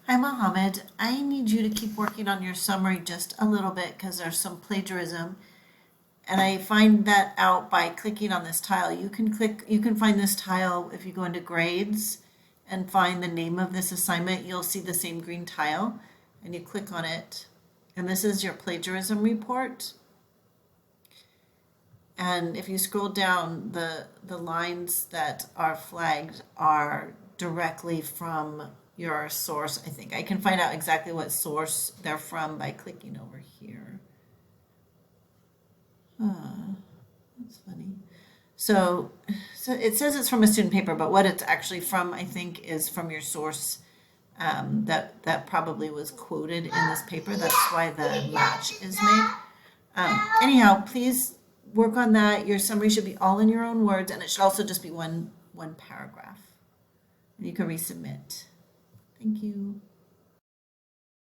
Hi, Mohammed. I need you to keep working on your summary just a little bit because there's some plagiarism. And I find that out by clicking on this tile. You can find this tile if you go into grades and find the name of this assignment. You'll see the same green tile and you click on it. And this is your plagiarism report. And if you scroll down, the lines that are flagged are directly from your source, I think. I can find out exactly what source they're from by clicking over here. That's funny. So, so it says it's from a student paper, but what it's actually from, I think, is from your source that probably was quoted in this paper. That's why the match is made. Anyhow, please work on that. Your summary should be all in your own words, and it should also just be one paragraph. And you can resubmit. Thank you.